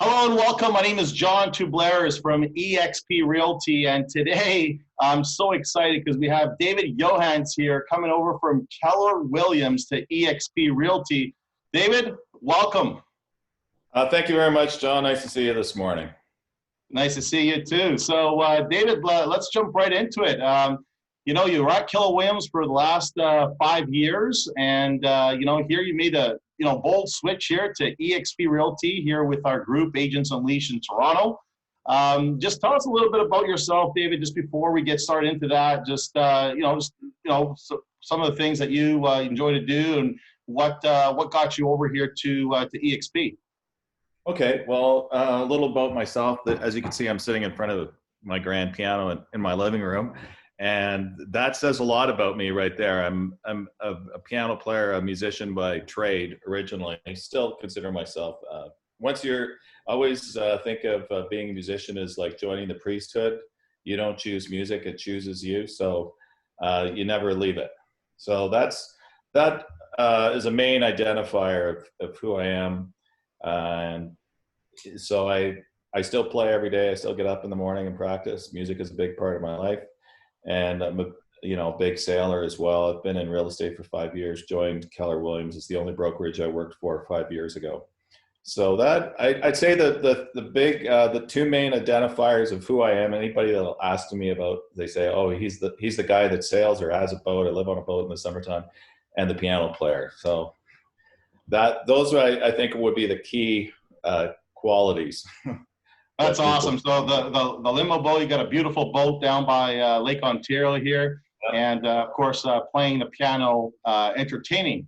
Hello and welcome. My name is John Toublaris from eXp Realty, and today I'm so excited because we have David Johanns here coming over from Keller Williams to eXp Realty. David, welcome. Thank you very much, John. Nice to see you this morning. Nice to see you too. So, David, let's jump right into it. You were at Keller Williams for the last 5 years, and here you made a bold switch here to eXp Realty here with our group Agents Unleashed in Toronto. Just tell us a little bit about yourself, David. Just before we get started into that, some of the things that you enjoy to do and what got you over here to eXp. Okay, well, a little about myself. As you can see, I'm sitting in front of my grand piano in my living room, and that says a lot about me right there. I'm a piano player, a musician by trade originally. I still consider myself. Once you're, always think of being a musician as like joining the priesthood. You don't choose music; it chooses you. So you never leave it. So that is a main identifier of who I am. And so I still play every day. I still get up in the morning and practice. Music is a big part of my life. And I'm a big sailor as well. I've been in real estate for 5 years, joined Keller Williams. It's the only brokerage I worked for 5 years ago. So that I'd say the two main identifiers of who I am. Anybody that'll ask me about, they say, oh, he's the guy that sails or has a boat. I live on a boat in the summertime, and the piano player. So those I think would be the key qualities. That's awesome. So the limo boat, you got a beautiful boat down by Lake Ontario here, and of course playing the piano, entertaining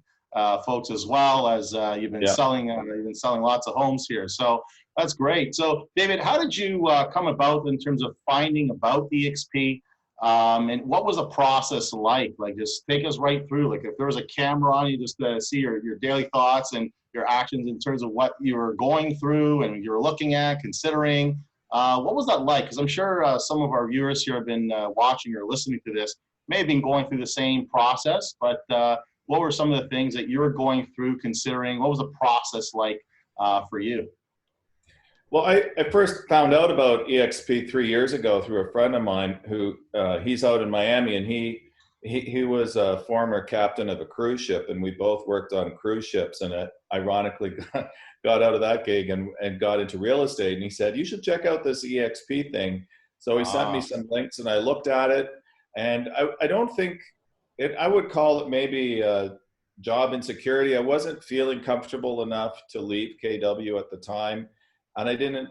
folks as well as you've been selling. You've been selling lots of homes here, so that's great. So David, how did you come about in terms of finding about eXp? And what was the process like? Like, just take us right through. Like, if there was a camera on you, just to see your daily thoughts and your actions in terms of what you were going through and you're looking at, considering. What was that like? Because I'm sure some of our viewers here have been watching or listening to this, may have been going through the same process, but what were some of the things that you were going through, considering? What was the process like for you? Well, I first found out about eXp 3 years ago through a friend of mine who he's out in Miami, and he was a former captain of a cruise ship, and we both worked on cruise ships, and ironically got out of that gig and got into real estate. And he said, you should check out this eXp thing. So he sent me some links, and I looked at it, and I don't think I would call it maybe job insecurity. I wasn't feeling comfortable enough to leave KW at the time. And I didn't,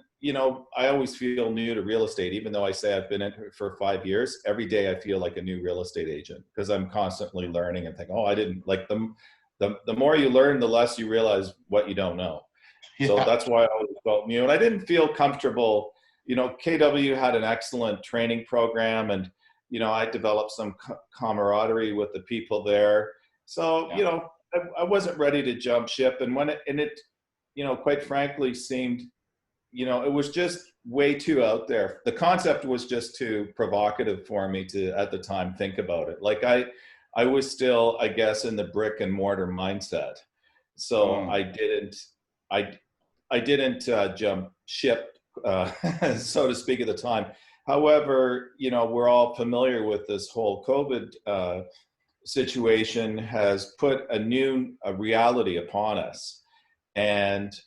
I always feel new to real estate, even though I say I've been in it for 5 years. Every day I feel like a new real estate agent because I'm constantly learning and think, oh, I didn't like them. The more you learn, the less you realize what you don't know. Yeah. So that's why I always felt new. And I didn't feel comfortable. KW had an excellent training program, and, I developed some camaraderie with the people there. So, I wasn't ready to jump ship. And it quite frankly seemed, it was just way too out there. The concept was just too provocative for me to, at the time, think about it. Like I was still, I guess, in the brick and mortar mindset. So I didn't jump ship, so to speak, at the time. However, we're all familiar with this whole COVID situation has put a new reality upon us. And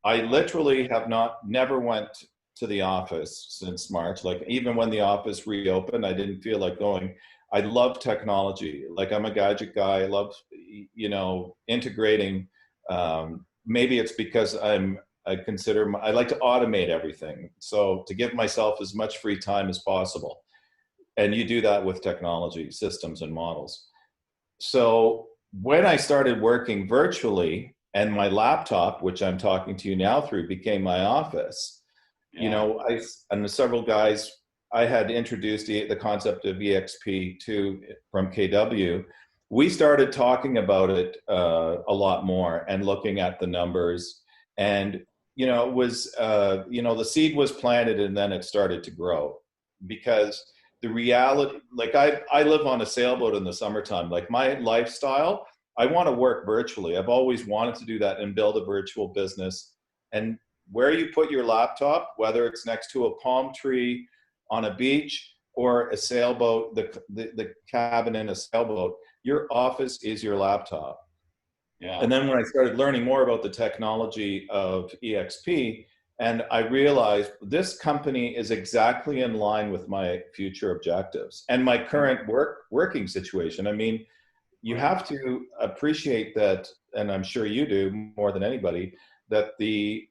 I literally have never went to the office since March. Like, even when the office reopened, I didn't feel like going. I love technology. Like, I'm a gadget guy. I love, integrating. Maybe it's because I like to automate everything. So to give myself as much free time as possible. And you do that with technology, systems, and models. So when I started working virtually, and my laptop, which I'm talking to you now through, became my office. Yeah. And several guys I had introduced the concept of eXp from KW. We started talking about it a lot more and looking at the numbers. And it was the seed was planted, and then it started to grow, because the reality, like I live on a sailboat in the summertime. Like, my lifestyle, I want to work virtually. I've always wanted to do that and build a virtual business. And where you put your laptop, whether it's next to a palm tree on a beach or a sailboat, the cabin in a sailboat, your office is your laptop. Yeah. And then when I started learning more about the technology of eXp, and I realized this company is exactly in line with my future objectives and my current working situation. I mean, you have to appreciate that, and I'm sure you do more than anybody, that the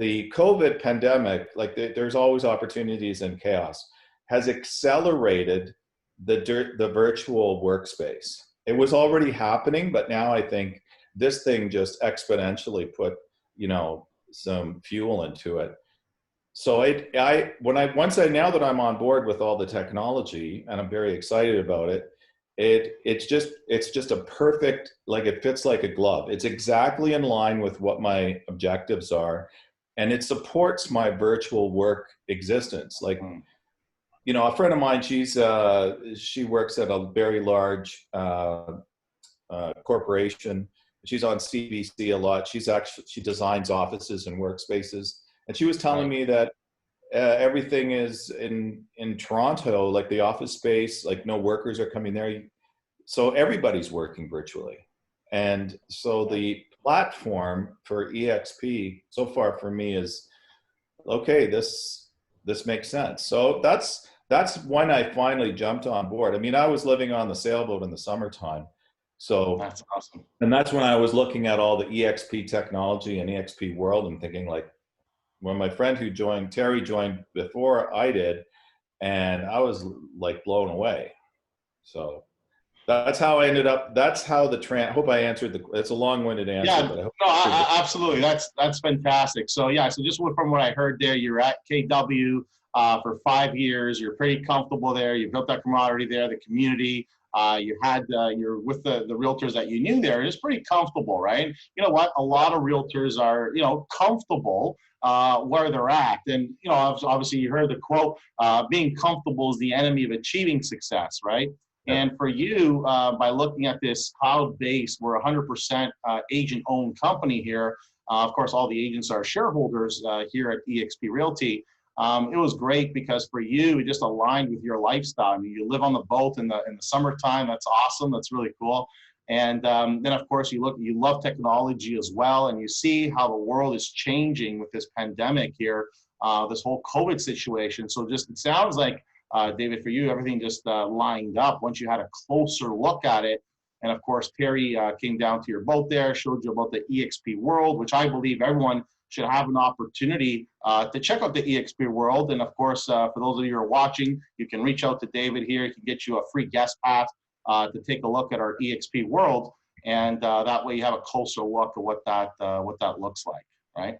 COVID pandemic, like there's always opportunities and chaos, has accelerated the virtual workspace. It was already happening, but now I think this thing just exponentially put, some fuel into it. So now that I'm on board with all the technology and I'm very excited about it, it's just a perfect, like it fits like a glove. It's exactly in line with what my objectives are, and it supports my virtual work existence. Like, a friend of mine, she works at a very large corporation. She's on CBC a lot. She designs offices and workspaces, and she was telling me that everything is in Toronto, like the office space, like no workers are coming there. So everybody's working virtually. And so the platform for eXp so far for me is, okay, this makes sense. So that's when I finally jumped on board. I mean, I was living on the sailboat in the summertime. So That's awesome. And that's when I was looking at all the eXp technology and eXp world and thinking, like, when my friend Terry joined before I did, and I was like blown away. So that's how I ended up. That's how hope I answered it's a long-winded answer. Yeah, but absolutely. That's fantastic. So yeah, so just from what I heard there, you're at KW for 5 years. You're pretty comfortable there. You built that camaraderie there, the community. You're with the realtors that you knew there. It's pretty comfortable, right? You know what? A lot of realtors are, comfortable where they're at. And, obviously you heard the quote, being comfortable is the enemy of achieving success, right? And for you, by looking at this cloud-based, we're 100% agent-owned company here. Of course, all the agents are shareholders here at eXp Realty. It was great because for you, it just aligned with your lifestyle. I mean, you live on the boat in the summertime. That's awesome. That's really cool. And then, of course, you love technology as well, and you see how the world is changing with this pandemic here, this whole COVID situation. So it sounds like, David, for you, everything just lined up once you had a closer look at it. And of course, Terry came down to your boat there, showed you about the eXp world, which I believe everyone should have an opportunity to check out the eXp world. And of course, for those of you who are watching, you can reach out to David here. He can get you a free guest pass to take a look at our eXp world. And that way you have a closer look at what that looks like, right?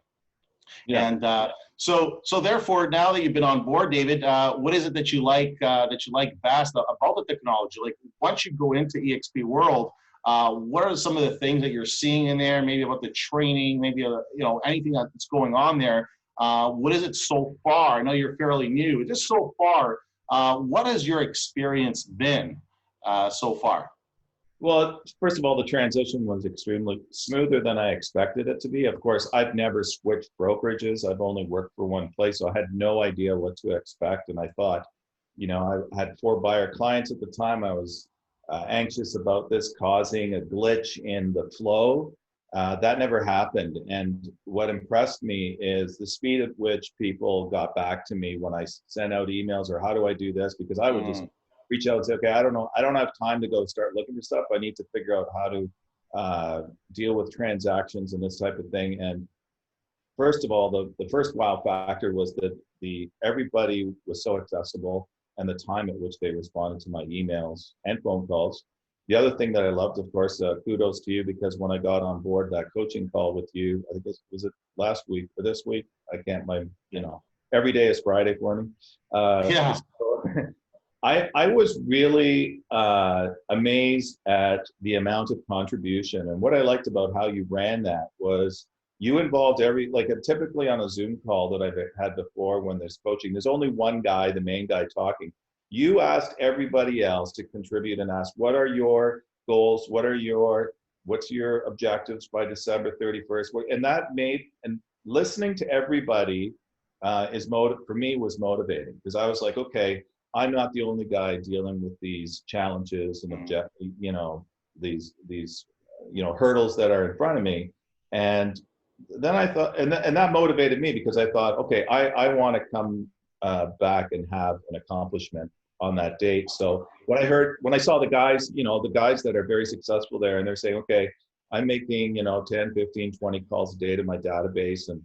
Yeah. And so therefore, now that you've been on board, David, what is it that you like best about the technology? Like once you go into eXp world, what are some of the things that you're seeing in there? Maybe about the training, maybe anything that's going on there. What is it so far? I know you're fairly new. Just so far, what has your experience been so far? Well, first of all, the transition was extremely smoother than I expected it to be. Of course, I've never switched brokerages. I've only worked for one place, so I had no idea what to expect. And I thought, I had 4 buyer clients at the time. I was anxious about this causing a glitch in the flow. That never happened. And what impressed me is the speed at which people got back to me when I sent out emails or how do I do this? Because I would just reach out and say, okay, I don't know. I don't have time to go start looking for stuff. I need to figure out how to deal with transactions and this type of thing. And first of all, the first wow factor was that everybody was so accessible and the time at which they responded to my emails and phone calls. The other thing that I loved, of course, kudos to you, because when I got on board that coaching call with you, I think was it last week or this week? I can't, every day is Friday for me. Yeah. I was really amazed at the amount of contribution. And what I liked about how you ran that was you involved typically on a Zoom call that I've had before when there's coaching, there's only one guy, the main guy talking. You asked everybody else to contribute and ask, what are your goals? What's your objectives by December 31st? And that made, and listening to everybody for me was motivating, because I was like, okay, I'm not the only guy dealing with these challenges and these hurdles that are in front of me. And then I thought, and that motivated me, because I thought, okay, I want to come back and have an accomplishment on that date. So when I saw the guys, the guys that are very successful there, and they're saying, okay, I'm making, 10, 15, 20 calls a day to my database. And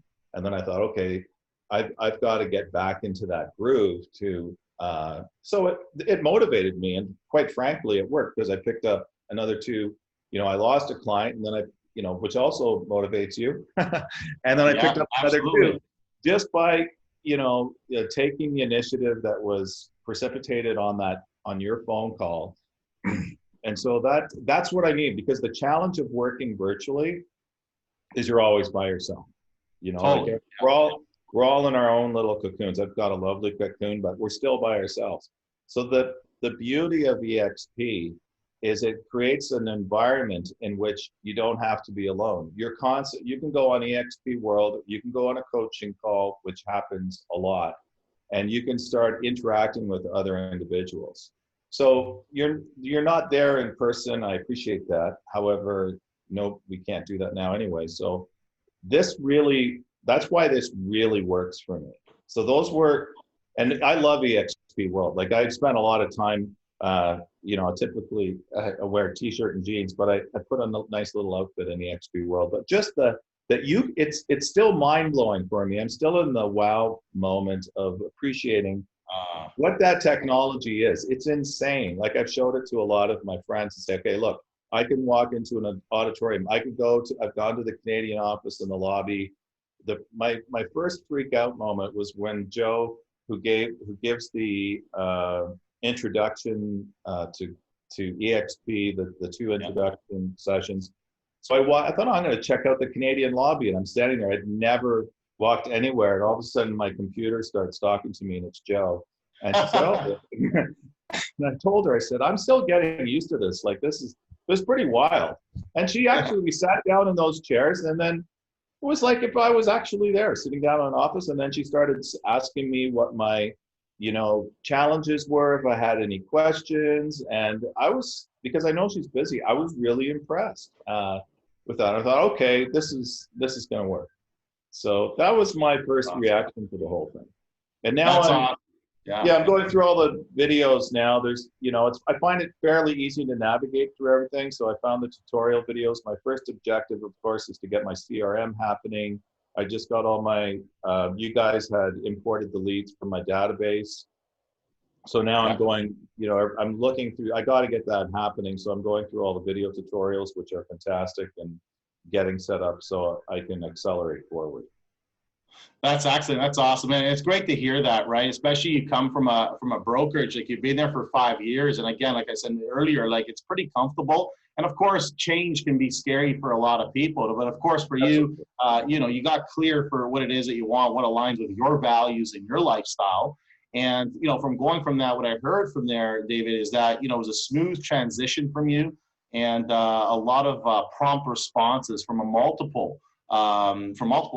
then I thought, okay, I've got to get back into that groove to, so it motivated me. And quite frankly, it worked, because I picked up another two. I lost a client, and then which also motivates you. And then I picked up another two, just by, taking the initiative that was precipitated on your phone call. And so that's what I need, because the challenge of working virtually is you're always by yourself. Totally. We're all in our own little cocoons. I've got a lovely cocoon, but we're still by ourselves. So the beauty of eXp is it creates an environment in which you don't have to be alone. You can go on eXp World, you can go on a coaching call, which happens a lot, and you can start interacting with other individuals. So you're not there in person. I appreciate that. However, no, we can't do that now anyway. So that's why this really works for me. So and I love eXp World. Like, I spent a lot of time, typically I wear a t-shirt and jeans, but I put on a nice little outfit in eXp World. But just it's still mind blowing for me. I'm still in the wow moment of appreciating what that technology is. It's insane. Like, I've showed it to a lot of my friends and say, okay, look, I can walk into an auditorium. I've gone to the Canadian office in the lobby. My first freak out moment was when Joe, who gives the introduction to eXp, the two introduction sessions. So I thought, I'm going to check out the Canadian lobby, and I'm standing there. I'd never walked anywhere, and all of a sudden my computer starts talking to me, and it's Joe. And she said, oh, and I told her, I said, I'm still getting used to this. Like, it was pretty wild. And we sat down in those chairs, and then it was like if I was actually there sitting down in an office. And then she started asking me what my, challenges were, if I had any questions. And because I know she's busy, I was really impressed with that. I thought, okay, this is going to work. So that was my first reaction to the whole thing. And now I'm going through all the videos now. There's, I find it fairly easy to navigate through everything. So I found the tutorial videos. My first objective, of course, is to get my CRM happening. I just got all my, you guys had imported the leads from my database. So now I'm going, I'm looking through, I got to get that happening. So I'm going through all the video tutorials, which are fantastic, and getting set up so I can accelerate forward. That's excellent. That's awesome. And it's great to hear that, right? Especially you come from a brokerage, like you've been there for 5 years. And again, like I said earlier, like, it's pretty comfortable. And of course, change can be scary for a lot of people. But of course, for you, you got clear for what it is that you want, what aligns with your values and your lifestyle. And, from going from that, what I heard from there, David, is that, it was a smooth transition from you, and a lot of prompt responses from multiple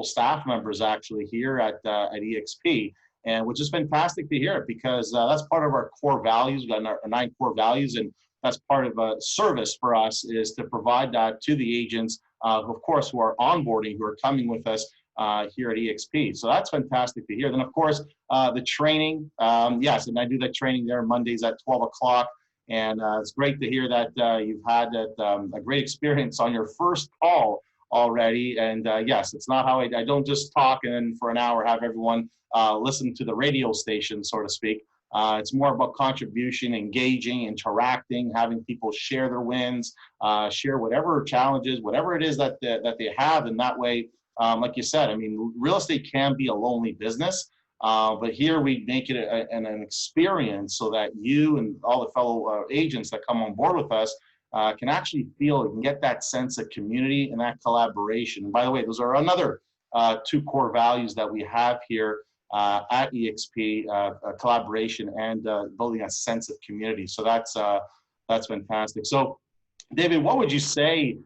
staff members actually here at eXp, and which is fantastic to hear, because that's part of our core values. We've got our 9 core values, and that's part of a service for us, is to provide that to the agents, of course, who are onboarding, who are coming with us here at eXp. So that's fantastic to hear. Then, of course, the training, yes, and I do that training there Mondays at 12 o'clock. And it's great to hear that you've had a great experience on your first call already. And yes, it's not how I don't just talk and then for an hour have everyone listen to the radio station, so to speak. It's more about contribution, engaging, interacting, having people share their wins, share whatever challenges, whatever it is that they have. And that way, like you said, I mean, real estate can be a lonely business. But here we make it an experience so that you and all the fellow agents that come on board with us can actually can get that sense of community and that collaboration. And by the way, those are another 2 core values that we have here at eXp, collaboration and building a sense of community. So that's fantastic. So David, what would you say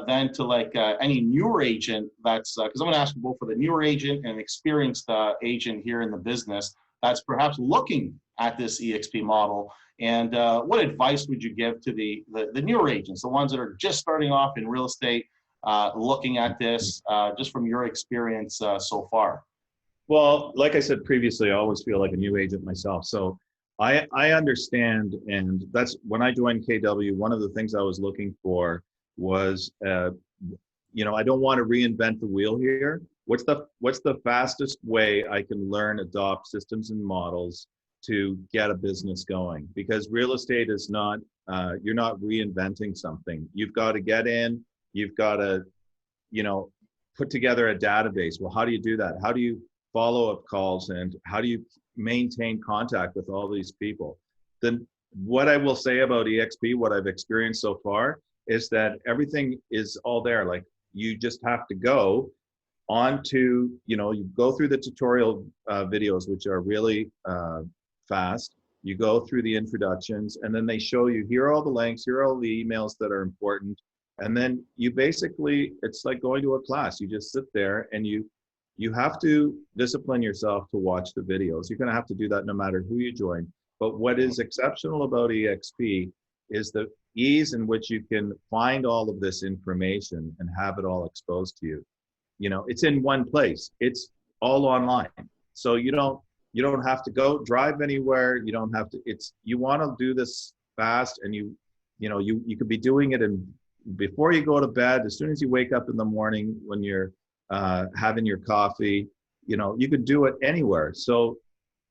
then to like any newer agent that's, because I'm going to ask you both for the newer agent and experienced agent here in the business that's perhaps looking at this eXp model, and what advice would you give to the newer agents, the ones that are just starting off in real estate, looking at this, just from your experience so far? Well, like I said previously, I always feel like a new agent myself. So I understand, and that's when I joined KW, one of the things I was looking for was, I don't want to reinvent the wheel here. What's the fastest way I can learn, adopt systems and models to get a business going? Because real estate is not, you're not reinventing something. You've got to get in, you've got to, put together a database. Well, how do you do that? How do you follow-up calls, and how do you maintain contact with all these people? Then what I will say about eXp, what I've experienced so far, is that everything is all there. Like, you just have to go onto, you go through the tutorial videos, which are really fast. You go through the introductions, and then they show you, here are all the links, here are all the emails that are important. And then you basically, it's like going to a class. You just sit there and you have to discipline yourself to watch the videos. You're going to have to do that no matter who you join. But what is exceptional about eXp is the ease in which you can find all of this information and have it all exposed to you. It's in one place. It's all online. So you don't have to go drive anywhere. You don't have to, you want to do this fast, and you could be doing it before you go to bed, as soon as you wake up in the morning, when you're having your coffee, you can do it anywhere. So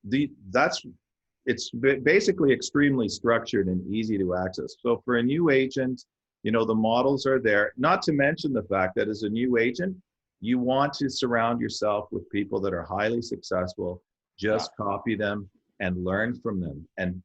it's basically extremely structured and easy to access. So for a new agent, the models are there, not to mention the fact that as a new agent, you want to surround yourself with people that are highly successful. Just copy them and learn from them. And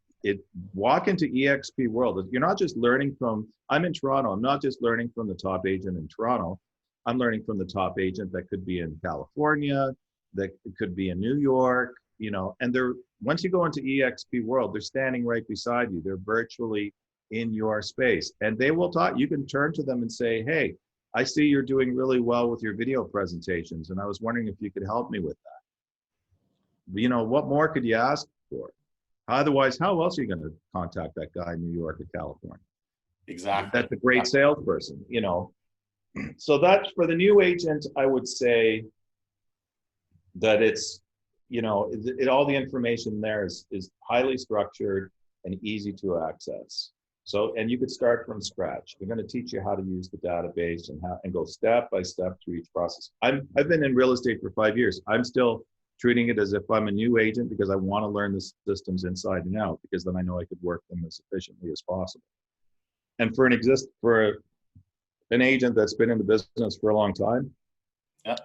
walk into eXp world. You're not just learning from, I'm in Toronto, I'm not just learning from the top agent in Toronto. I'm learning from the top agent that could be in California, that could be in New York, and once you go into eXp world, they're standing right beside you. They're virtually in your space, and they will talk. You can turn to them and say, hey, I see you're doing really well with your video presentations, and I was wondering if you could help me with that. What more could you ask for? Otherwise, how else are you going to contact that guy in New York or California? Exactly. That's a great salesperson, So that's for the new agent. I would say that it's, all the information there is highly structured and easy to access. So, and you could start from scratch. They're going to teach you how to use the database and go step by step through each process. I've been in real estate for 5 years. I'm still treating it as if I'm a new agent, because I want to learn the systems inside and out, because then I know I could work them as efficiently as possible. And for an agent that's been in the business for a long time,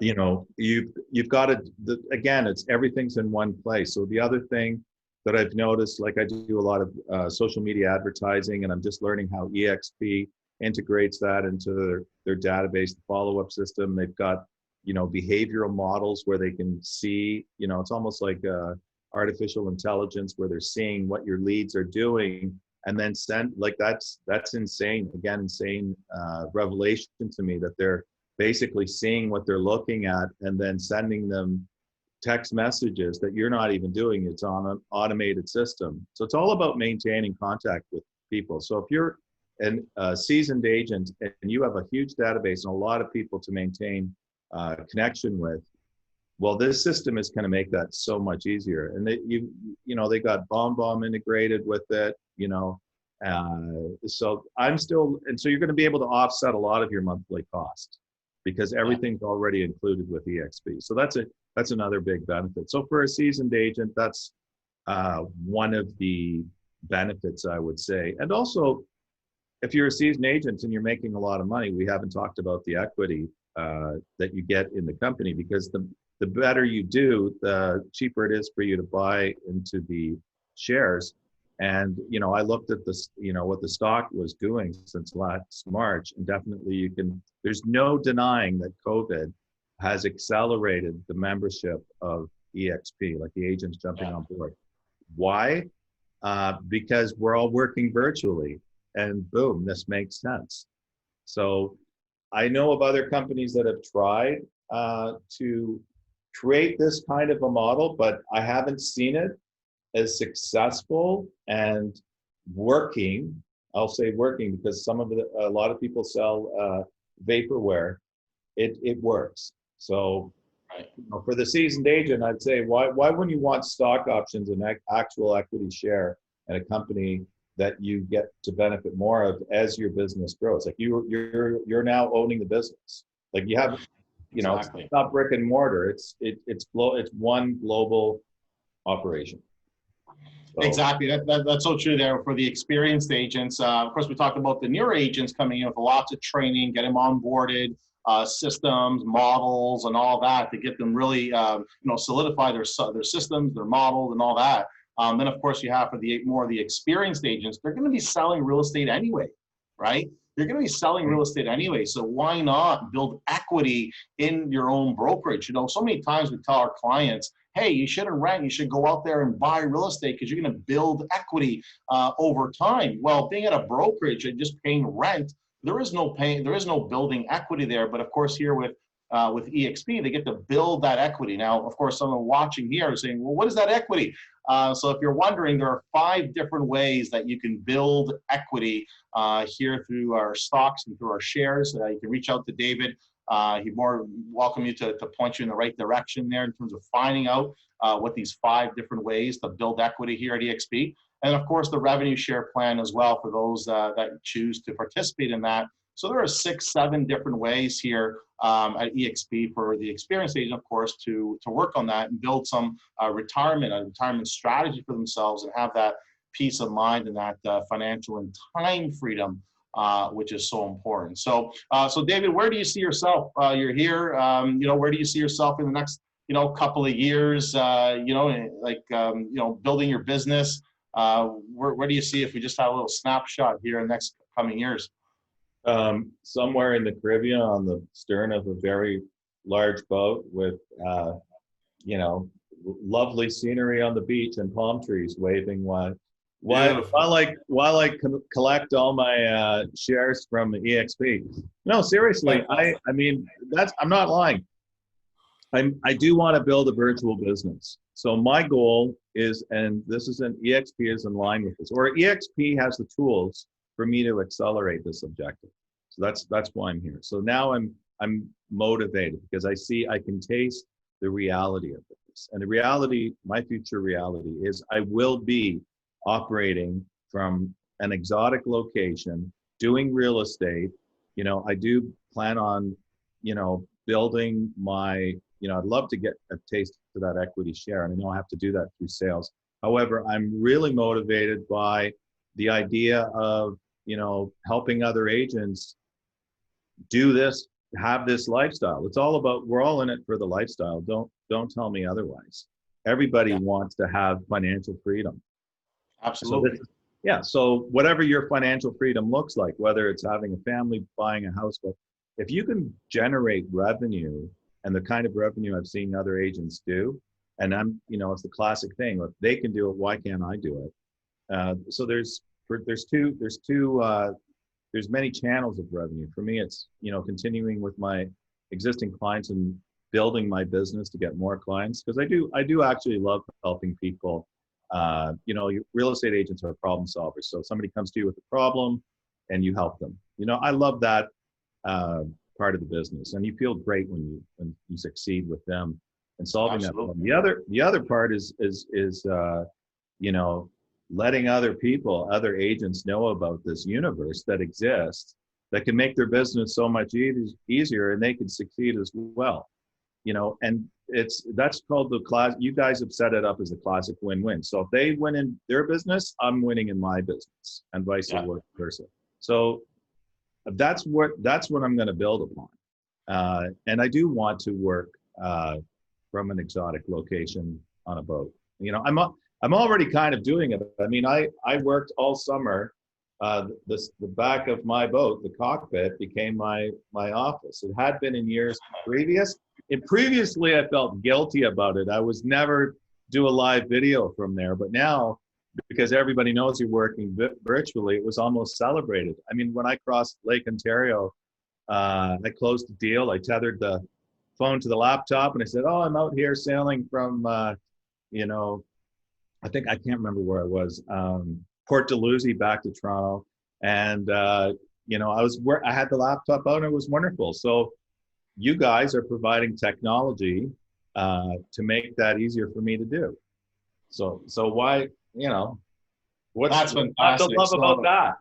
you've got to, again, everything's in one place. So the other thing that I've noticed, like I do a lot of social media advertising, and I'm just learning how eXp integrates that into their database, the follow-up system. They've got, behavioral models where they can see, it's almost like artificial intelligence, where they're seeing what your leads are doing, and then that's insane. Again, insane revelation to me, that they're basically seeing what they're looking at and then sending them text messages that you're not even doing. It's on an automated system. So it's all about maintaining contact with people. So if you're a seasoned agent and you have a huge database and a lot of people to maintain connection with, well, this system is going to make that so much easier. And they got BombBomb integrated with it, so so you're going to be able to offset a lot of your monthly costs, because everything's already included with eXp. So that's another big benefit. So for a seasoned agent, that's one of the benefits, I would say. And also, if you're a seasoned agent and you're making a lot of money, we haven't talked about the equity that you get in the company, because the better you do, the cheaper it is for you to buy into the shares. And, I looked at this, what the stock was doing since last March, and definitely there's no denying that COVID has accelerated the membership of eXp, like the agents jumping on board. Why? Because we're all working virtually. and boom, this makes sense. So I know of other companies that have tried to create this kind of a model, but I haven't seen it as successful and working. I'll say working because a lot of people sell vaporware. It works. So Right. for the seasoned agent, I'd say why wouldn't you want stock options and actual equity share in a company that you get to benefit more of as your business grows? Like you're now owning the business. Like you have, Exactly. it's not brick and mortar. It's one global operation. So, Exactly. That's so true there for the experienced agents. Of course, we talked about the newer agents coming in with lots of training, get them onboarded, systems, models, and all that to get them really, solidify their systems, their models, and all that. Then, of course, you have for the more of the experienced agents, they're going to be selling real estate anyway, right? You're going to be selling real estate anyway. So why not build equity in your own brokerage? So many times we tell our clients, hey, you shouldn't rent. You should go out there and buy real estate because you're going to build equity over time. Well, being at a brokerage and just paying rent, there is no building equity there. But of course, here with eXp, they get to build that equity. Now, of course, someone watching here is saying, well, what is that equity? So if you're wondering, there are 5 different ways that you can build equity here through our stocks and through our shares. You can reach out to David. He'd more welcome you to point you in the right direction there in terms of finding out what these 5 different ways to build equity here at eXp. And of course, the revenue share plan as well for those that choose to participate in that. So there are 6, 7 different ways here at eXp for the experienced agent, of course, to work on that and build some retirement strategy for themselves and have that peace of mind and that financial and time freedom, which is so important. So, David, where do you see yourself? You're here. Where do you see yourself in the next, couple of years? Building your business. Where do you see if we just have a little snapshot here in the next coming years? Somewhere in the Caribbean on the stern of a very large boat with, lovely scenery on the beach and palm trees waving while I collect all my shares from eXp. No, seriously, I mean, I'm not lying. I do want to build a virtual business. So my goal is, and this is eXp is in line with this, or eXp has the tools for me to accelerate this objective. So that's why I'm here. So now I'm motivated because I can taste the reality of this. And the reality, my future reality is I will be operating from an exotic location, doing real estate. I do plan on, building my, I'd love to get a taste for that equity share. And I know I have to do that through sales. However, I'm really motivated by the idea of, helping other agents do this, have this lifestyle. It's all about, we're all in it for the lifestyle. Don't tell me otherwise. Everybody wants to have financial freedom. Absolutely. So whatever your financial freedom looks like, whether it's having a family, buying a house, but if you can generate revenue and the kind of revenue I've seen other agents do, and it's the classic thing, if they can do it, why can't I do it? So there's many channels of revenue. For me, it's, continuing with my existing clients and building my business to get more clients. Because I do actually love helping people. Real estate agents are problem solvers. So somebody comes to you with a problem and you help them. I love that part of the business, and you feel great when you succeed with them and solving that problem. The other part is letting other agents know about this universe that exists that can make their business so much easier, and they can succeed as well. And that's called the class. You guys have set it up as a classic win-win. So if they win in their business, I'm winning in my business, and vice versa. So that's what I'm going to build upon. And I do want to work from an exotic location on a boat. I'm already kind of doing it. I mean, I worked all summer. The back of my boat, the cockpit, became my office. It had been in years previous. Previously, I felt guilty about it. I was never do a live video from there. But now, because everybody knows you're working virtually, it was almost celebrated. I mean, when I crossed Lake Ontario, I closed the deal. I tethered the phone to the laptop and I said, "Oh, I'm out here sailing from, you know, I can't remember where I was, Port Dalhousie back to Toronto." And, you know, I had the laptop out and it was wonderful. So you guys are providing technology to make that easier for me to do. So why, you know, That's what fantastic. to love about that?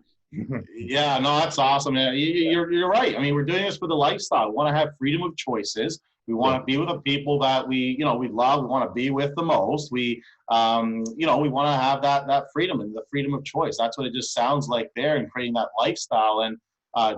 Yeah, no, that's awesome. Yeah, you're right. I mean, we're doing this for the lifestyle. We want to have freedom of choices. We want to be with the people that we love. We want to be with the most. We want to have that freedom and the freedom of choice. That's what it just sounds like there, and creating that lifestyle. And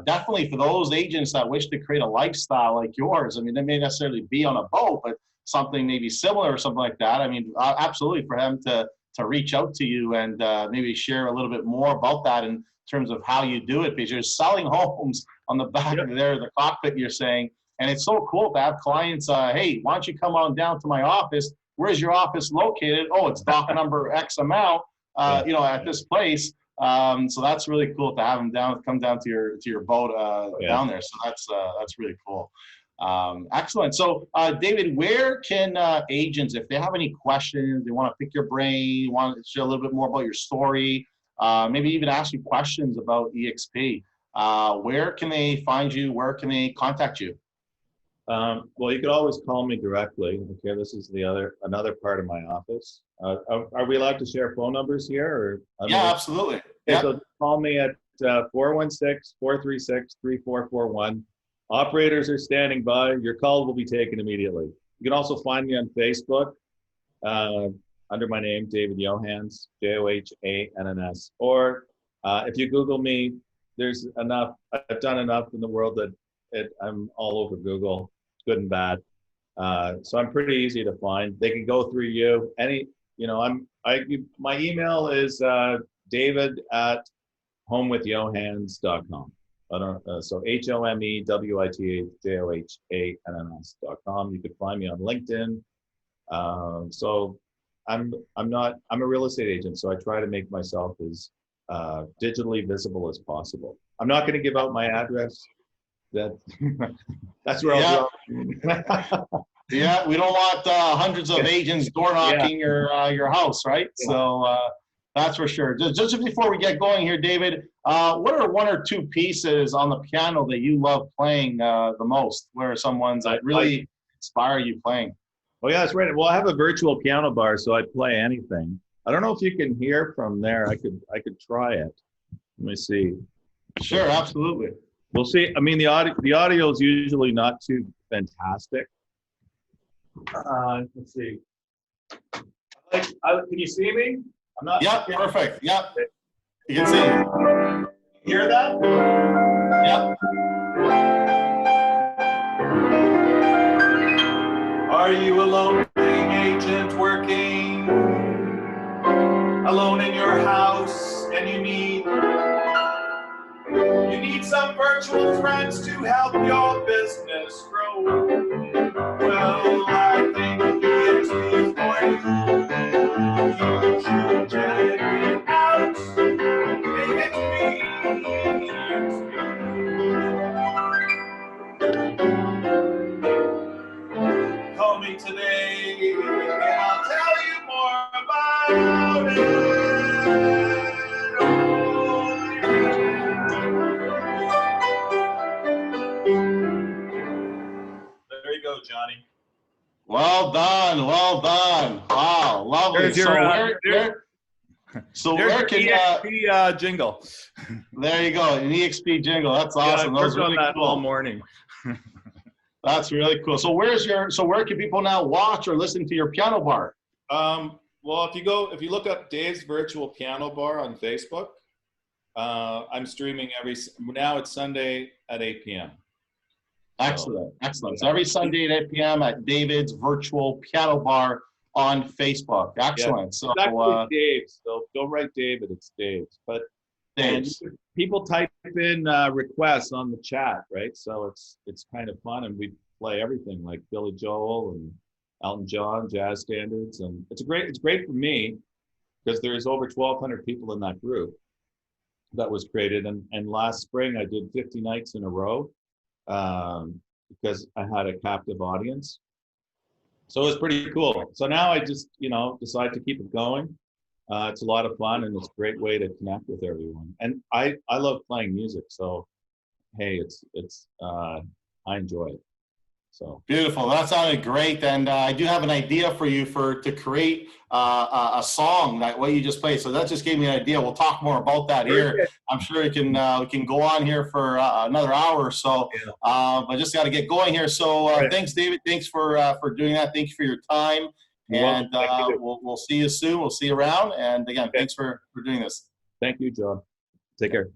definitely for those agents that wish to create a lifestyle like yours. I mean, they may necessarily be on a boat, but something maybe similar or something like that. I mean, absolutely for him to reach out to you and maybe share a little bit more about that in terms of how you do it, because you're selling homes on the back of there, the cockpit, you're saying. And it's so cool to have clients, hey, why don't you come on down to my office? Where's your office located? Oh, it's dock number X amount, at this place. So that's really cool to have them come down to your boat down there. So that's really cool. Excellent. So David, where can agents, if they have any questions, they want to pick your brain, want to share a little bit more about your story, maybe even ask you questions about eXp, where can they find you? Where can they contact you? Well, you could always call me directly. Okay, this is another part of my office. Are we allowed to share phone numbers here? Or yeah, absolutely. Okay, Yep. so call me at 416-436-3441. Operators are standing by. Your call will be taken immediately. You can also find me on Facebook under my name, David Johanns, Johanns. Or if you Google me, there's enough. I've done enough in the world that I'm all over Google, good and bad. So I'm pretty easy to find. They can go through you. My email is david@homewithjohanns.com. So HOMEWITHJOHANNS.com. You can find me on LinkedIn. So I'm a real estate agent, so I try to make myself as digitally visible as possible. I'm not going to give out my address. That's where I'll go. Yeah, we don't want hundreds of agents door knocking your house, right? Yeah. So that's for sure. Just before we get going here, David, what are one or two pieces on the piano that you love playing the most? What are some ones that really inspire you playing? Oh yeah, that's right. Well, I have a virtual piano bar, so I play anything. I don't know if you can hear from there. I could try it. Let me see. Sure, absolutely. We'll see. I mean, the audio is usually not too fantastic. Let's see. Can you see me? I'm not. Yep, perfect. Yep. You can see. Hear that? Yep. Are you a lonely agent working alone in your house, and you need some virtual friends to help your business grow? Well, I think eXp is for you. You should check it out. Call me today, and I'll tell you more about it. There you go, Johnny. Well done. Well done. Wow, lovely. There's your, where can eXp jingle? There you go, an eXp jingle. That's awesome. Yeah, I worked on that all morning. That's really cool. So where can people now watch or listen to your piano bar? Well, if you look up Dave's Virtual Piano Bar on Facebook, I'm streaming now it's Sunday at 8 p.m. Excellent, excellent. So every Sunday at 8 p.m. at David's Virtual Piano Bar on Facebook. Excellent. Yeah, so Dave's. So don't write David, it's Dave's. But people type in requests on the chat, right? So it's kind of fun, and we play everything like Billy Joel and Elton John, jazz standards, and it's great for me. because there's over 1,200 people in that group that was created. And last spring I did 50 nights in a row because I had a captive audience. So it was pretty cool. So now I just, decide to keep it going. It's a lot of fun and it's a great way to connect with everyone. And I love playing music. So, hey, I enjoy it. So Beautiful. That sounded great. And I do have an idea for you to create a song like what you just played. So that just gave me an idea. We'll talk more about that here. I'm sure we can go on here for another hour or so. I just got to get going here. So thanks, David. Thanks for doing that. Thank you for your time. And we'll see you soon. We'll see you around. And again, thanks for doing this. Thank you, John. Take care.